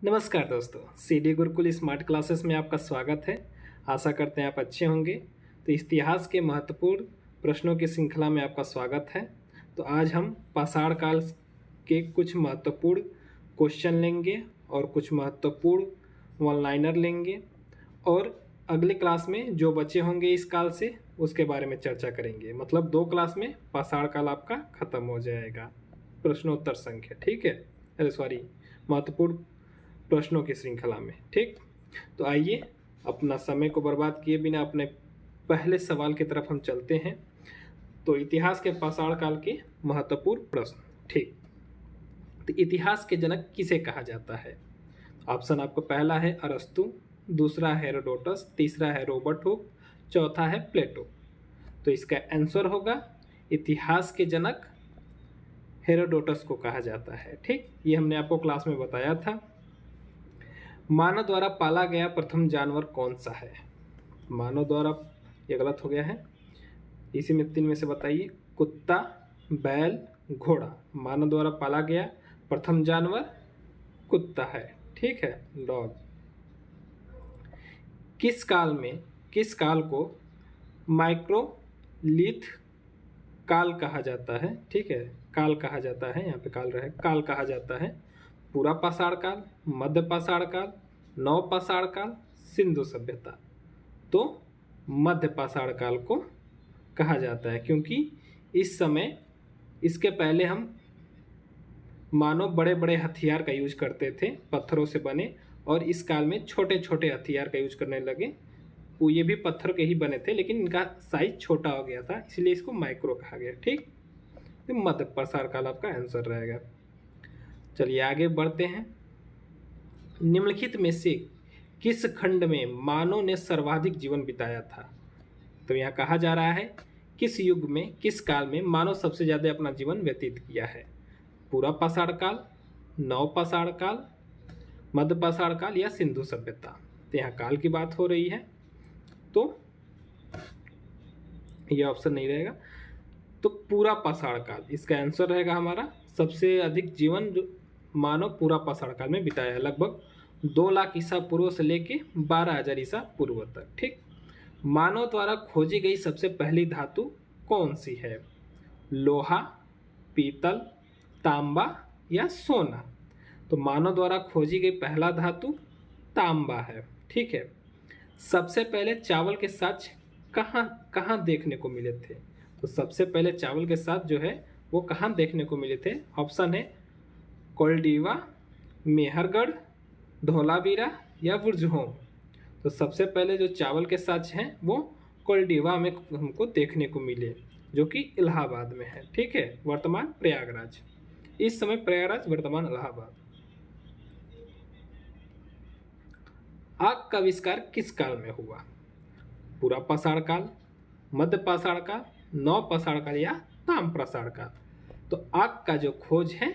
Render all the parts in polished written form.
नमस्कार दोस्तों, CD Gurukul smart classes में आपका स्वागत है। आशा करते हैं आप अच्छे होंगे। तो इतिहास के महत्वपूर्ण प्रश्नों की श्रृंखला में आपका स्वागत है। तो आज हम पाषाण काल के कुछ महत्वपूर्ण क्वेश्चन लेंगे और कुछ महत्वपूर्ण वन लाइनर लेंगे और अगले क्लास में जो बचे होंगे इस काल से उसके बारे में चर्चा करेंगे। मतलब 2 क्लास में पाषाण काल आपका खत्म हो जाएगा। प्रश्नोत्तर संख्या, ठीक है? अरे सॉरी, महत्वपूर्ण प्रश्नों की श्रृंखला में। ठीक, तो आइए अपना समय को बर्बाद किए बिना अपने पहले सवाल की तरफ हम चलते हैं। तो इतिहास के पाषाण काल के महत्वपूर्ण प्रश्न। ठीक, तो इतिहास के जनक किसे कहा जाता है? ऑप्शन आपको पहला है अरस्तु, दूसरा है हेरोडोटस, तीसरा है रॉबर्ट हुक, चौथा है प्लेटो। तो इसका आंसर होगा इतिहास के जनक हेरोडोटस को कहा जाता है। ठीक, ये हमने आपको क्लास में बताया था। मानव द्वारा पाला गया प्रथम जानवर कौन सा है? मानव द्वारा, ये गलत हो गया है, इसी में 3 में से बताइए। कुत्ता, बैल, घोड़ा। मानव द्वारा पाला गया प्रथम जानवर कुत्ता है। ठीक है, डॉग। किस काल को माइक्रोलिथ काल कहा जाता है? ठीक है, काल कहा जाता है, यहाँ पे काल रहे, काल कहा जाता है। पूरा पाषाण काल, मध्य पाषाण काल, नव पाषाण काल, सिंधु सभ्यता। तो मध्य पाषाण काल को कहा जाता है, क्योंकि इस समय, इसके पहले हम मानव बड़े बड़े हथियार का यूज करते थे, पत्थरों से बने, और इस काल में छोटे छोटे हथियार का यूज करने लगे। वो ये भी पत्थर के ही बने थे, लेकिन इनका साइज छोटा हो गया था, इसलिए इसको माइक्रो कहा गया। ठीक, तो मध्य पाषाण काल आपका आंसर रहेगा। चलिए आगे बढ़ते हैं। निम्नलिखित में से किस खंड में मानव ने सर्वाधिक जीवन बिताया था? तो यहाँ कहा जा रहा है किस युग में, किस काल में मानव सबसे ज़्यादा अपना जीवन व्यतीत किया है? पूरा पाषाण काल, नव पाषाण काल, मध्य पाषाण काल या सिंधु सभ्यता? तो यहाँ काल की बात हो रही है, तो यह ऑप्शन नहीं रहेगा। तो पूरा पाषाण काल इसका आंसर रहेगा हमारा। सबसे अधिक जीवन जो मानव पूरा पाषाण काल में बिताया है, लगभग 2 लाख ईसा पूर्व से लेके 12,000 ईसा पूर्व तक। ठीक, मानव द्वारा खोजी गई सबसे पहली धातु कौन सी है? लोहा, पीतल, तांबा या सोना? तो मानव द्वारा खोजी गई पहला धातु तांबा है। ठीक है, सबसे पहले चावल के साथ कहाँ कहाँ देखने को मिले थे? तो सबसे पहले चावल के साथ जो है वो कहाँ देखने को मिले थे? ऑप्शन है कोल्डिवा, मेहरगढ़, धोलावीरा या बुरजहोम। तो सबसे पहले जो चावल के साथ हैं वो कोल्डिवा में हमको देखने को मिले, जो कि इलाहाबाद में है। ठीक है, वर्तमान प्रयागराज, इस समय प्रयागराज, वर्तमान इलाहाबाद। आग का आविष्कार किस काल में हुआ? पूरा पाषाण काल, मध्य पाषाण काल, नव पाषाण काल या ताम्र पाषाण काल? तो आग का जो खोज है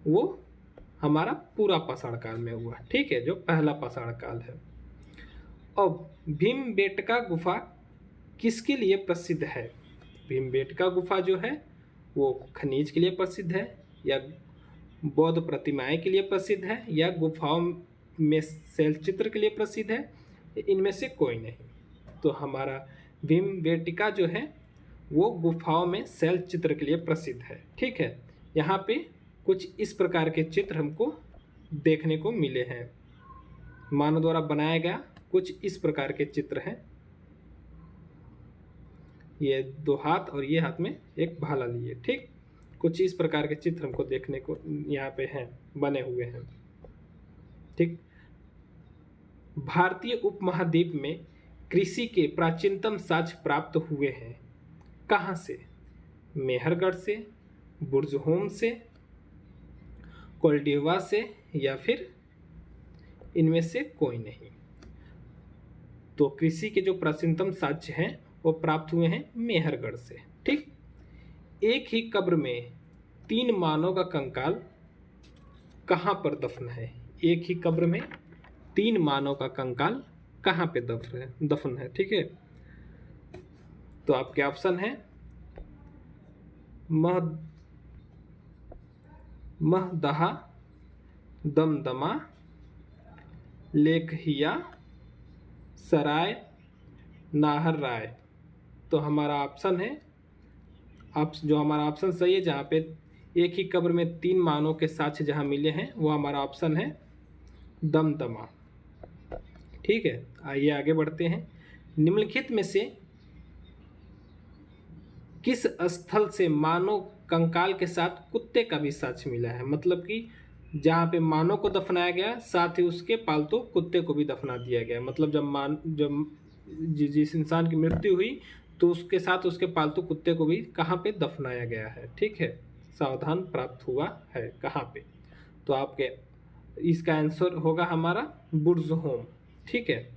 वो हमारा पूरा पाषाण काल में हुआ। ठीक है, जो पहला पाषाण काल है। अब भीमबेटका गुफा किसके लिए प्रसिद्ध है? भीमबेटका गुफा जो है वो खनिज के लिए प्रसिद्ध है, या बौद्ध प्रतिमाएं के लिए प्रसिद्ध है, या गुफाओं में शैलचित्र के लिए प्रसिद्ध है? इनमें से कोई नहीं। तो हमारा भीमबेटका जो है वो गुफाओं में शैलचित्र के लिए प्रसिद्ध है। ठीक है, यहाँ पे कुछ इस प्रकार के चित्र हमको देखने को मिले हैं। मानव द्वारा बनाया गया कुछ इस प्रकार के चित्र हैं। ये 2 हाथ और ये हाथ में एक भाला लिए। ठीक, कुछ इस प्रकार के चित्र हमको देखने को यहाँ पे हैं, बने हुए हैं। ठीक, भारतीय उपमहाद्वीप में कृषि के प्राचीनतम साक्ष्य प्राप्त हुए हैं कहाँ से? मेहरगढ़ से, बुरजहोम से, कोल्डिवा से या फिर इनमें से कोई नहीं। तो कृषि के जो प्राचीनतम साक्ष्य हैं वो प्राप्त हुए हैं मेहरगढ़ से। ठीक, एक ही कब्र में 3 मानव का कंकाल कहाँ पर दफन है? एक ही कब्र में 3 मानव का कंकाल कहाँ पे दफन है? ठीक है, तो आपके ऑप्शन है महदहा, दमदमा, लेखहिया सराय नाहर राय। तो हमारा ऑप्शन है, जो हमारा ऑप्शन सही है, जहाँ पे एक ही कब्र में 3 मानव के साक्ष्य जहाँ मिले हैं, वो हमारा ऑप्शन है दमदमा। ठीक है, आइए आगे बढ़ते हैं। निम्नलिखित में से किस स्थल से मानव कंकाल के साथ कुत्ते का भी साक्ष्य मिला है? मतलब कि जहाँ पे मानव को दफनाया गया, साथ ही उसके पालतू कुत्ते को भी दफना दिया गया। मतलब जब जिस इंसान की मृत्यु हुई, तो उसके साथ उसके पालतू कुत्ते को भी कहाँ पे दफनाया गया है। ठीक है, सावधान प्राप्त हुआ है कहाँ पे? तो आपके इसका आंसर होगा हमारा बुर्ज होम। ठीक है,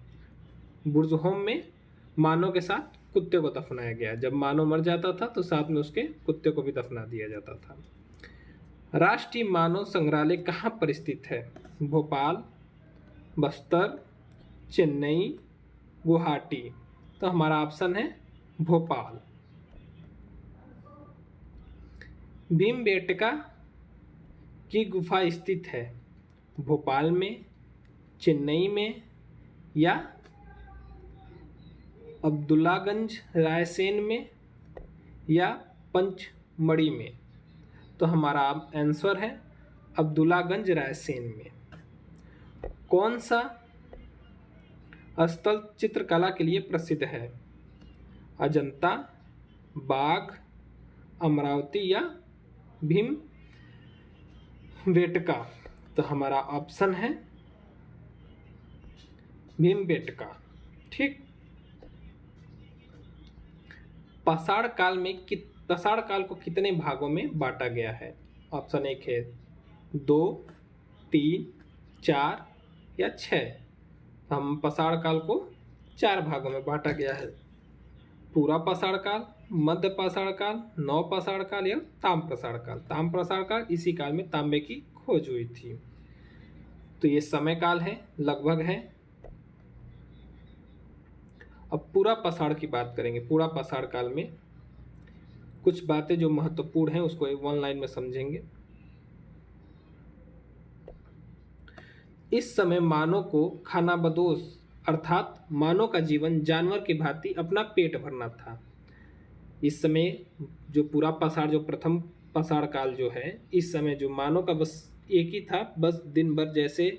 बुर्ज होम में मानव के साथ कुत्ते को दफनाया गया। जब मानव मर जाता था तो साथ में उसके कुत्ते को भी दफना दिया जाता था। राष्ट्रीय मानव संग्रहालय कहाँ पर स्थित है? भोपाल, बस्तर, चेन्नई, गुवाहाटी। तो हमारा ऑप्शन है भोपाल। भीमबेटका की गुफा स्थित है भोपाल में, चेन्नई में, या अब्दुल्लागंज रायसेन में, या पंचमढ़ी में? तो हमारा आंसर है अब्दुल्लागंज रायसेन में। कौन सा स्थल चित्रकला के लिए प्रसिद्ध है? अजंता, बाघ, अमरावती, या भीमबेटका? तो हमारा ऑप्शन है भीमबेटका। ठीक, पाषाण काल को कितने भागों में बांटा गया है? ऑप्शन 1 है 2, 3, 4 या 6। हम पाषाण काल को 4 भागों में बांटा गया है। पूरा पाषाण काल, मध्य पाषाण काल, नव पाषाण काल या ताम पाषाण काल। ताम पाषाण काल, इसी काल में तांबे की खोज हुई थी। तो ये समय काल है, लगभग है। अब पूरा पाषाण की बात करेंगे। पूरा पाषाण काल में कुछ बातें जो महत्वपूर्ण हैं उसको वन लाइन में समझेंगे। इस समय मानव को खानाबदोश अर्थात मानव का जीवन जानवर की भांति अपना पेट भरना था। इस समय जो पूरा पाषाण, जो प्रथम पाषाण काल जो है, इस समय जो मानव का बस एक ही था, बस दिन भर जैसे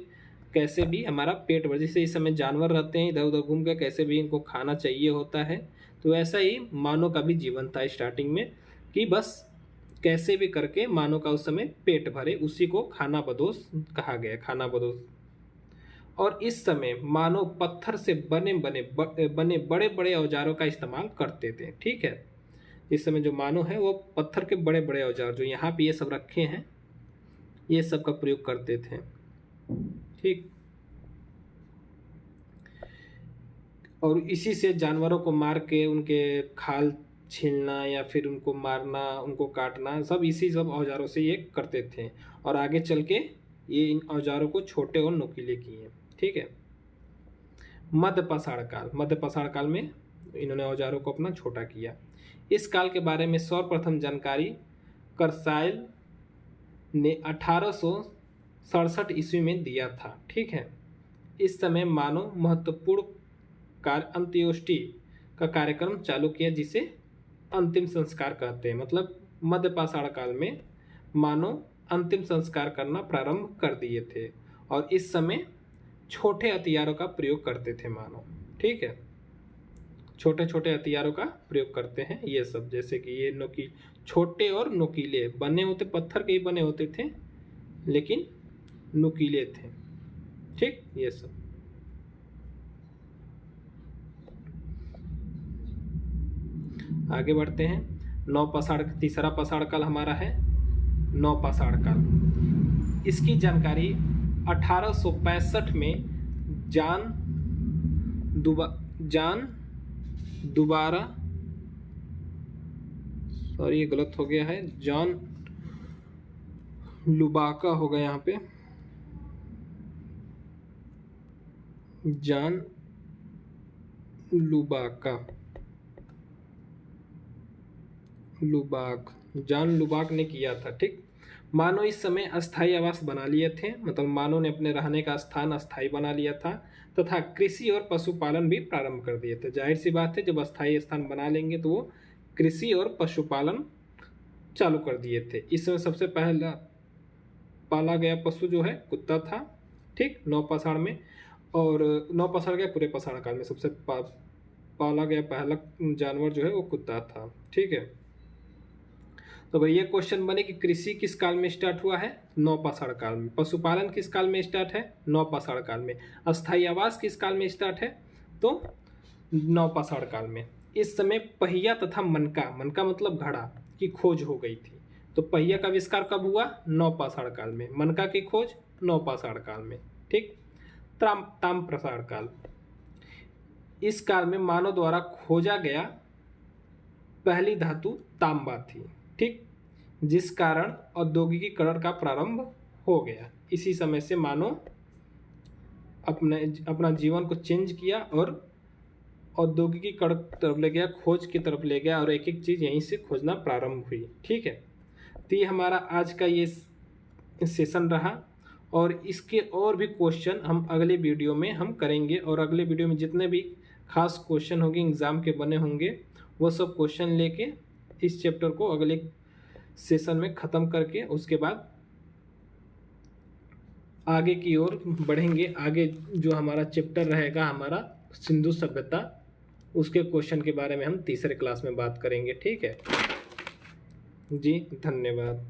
कैसे भी हमारा पेट भर। जैसे इस समय जानवर रहते हैं इधर उधर घूम के, कैसे भी इनको खाना चाहिए होता है, तो ऐसा ही मानव का भी जीवन था स्टार्टिंग में, कि बस कैसे भी करके मानव का उस समय पेट भरे, उसी को खानाबदोश कहा गया, खानाबदोश। और इस समय मानव पत्थर से बने बड़े बड़े औजारों का इस्तेमाल करते थे। ठीक है, इस समय जो मानव है वो पत्थर के बड़े बड़े औजार जो यहाँ पे ये सब रखे हैं, ये सब का प्रयोग करते थे। ठीक, और इसी से जानवरों को मार के उनके खाल छीलना या फिर उनको मारना, उनको काटना, सब इसी सब औजारों से ये करते थे। और आगे चल के ये इन औजारों को छोटे और नुकीले किए। ठीक है, मध्य पाषाण काल। मध्य पाषाण काल में इन्होंने औजारों को अपना छोटा किया। इस काल के बारे में सर्वप्रथम जानकारी कर्साइल ने 1867 ईस्वी में दिया था। ठीक है, इस समय मानव महत्वपूर्ण अंत्येष्टि का कार्यक्रम चालू किया, जिसे अंतिम संस्कार कहते हैं। मतलब मध्य पाषाण काल में मानव अंतिम संस्कार करना प्रारंभ कर दिए थे, और इस समय छोटे हथियारों का प्रयोग करते थे मानव। ठीक है, छोटे छोटे हथियारों का प्रयोग करते हैं ये सब, जैसे कि ये छोटे और नुकीले बने होते, पत्थर के ही बने होते थे लेकिन नुकीले थे। ठीक, ये सब। आगे बढ़ते हैं। नौ पाषाण, तीसरा पाषाण काल हमारा है नौ पाषाण काल। इसकी जानकारी 1865 में सॉरी ये गलत हो गया है, जॉन लुबाका होगा यहाँ पे, जॉन लुबाक ने किया था। ठीक, मानव इस समय अस्थायी आवास बना लिए थे, मतलब मानव ने अपने रहने का स्थान अस्थायी बना लिया था, तथा कृषि और पशुपालन भी प्रारंभ कर दिए थे। जाहिर सी बात है, जब अस्थायी स्थान बना लेंगे तो वो कृषि और पशुपालन चालू कर दिए थे। इस समय सबसे पहला पाला गया पशु जो है कुत्ता था, ठीक, नवपाषाण में। और नवपाषाण के पूरे पाषाण काल में सबसे पाला गया पहला जानवर जो है वो कुत्ता था, ठीक है। तो भाई ये क्वेश्चन बने कि कृषि किस काल में स्टार्ट हुआ है? नवपाषाण काल में। पशुपालन किस काल में स्टार्ट है? नवपाषाण काल में। अस्थायी आवास किस काल में स्टार्ट है? तो नवपाषाण काल में। इस समय पहिया तथा मनका, मनका मतलब घड़ा, की खोज हो गई थी। तो पहिया का आविष्कार कब हुआ? नवपाषाण काल में। मनका की खोज नवपाषाण काल में, ठीक। ताम्रपाषाण काल, इस काल में मानव द्वारा खोजा गया पहली धातु तांबा थी, ठीक, जिस कारण औद्योगिकीकरण का प्रारंभ हो गया। इसी समय से मानव अपना जीवन को चेंज किया और औद्योगिकीकरण की तरफ ले गया, खोज की तरफ ले गया, और एक एक चीज़ यहीं से खोजना प्रारंभ हुई, ठीक है। तो ये हमारा आज का ये सेशन रहा, और इसके और भी क्वेश्चन हम अगले वीडियो में हम करेंगे। और अगले वीडियो में जितने भी खास क्वेश्चन होंगे एग्ज़ाम के बने होंगे, वो सब क्वेश्चन लेके इस चैप्टर को अगले सेशन में ख़त्म करके उसके बाद आगे की ओर बढ़ेंगे। आगे जो हमारा चैप्टर रहेगा हमारा सिंधु सभ्यता, उसके क्वेश्चन के बारे में हम तीसरे क्लास में बात करेंगे, ठीक है जी। धन्यवाद।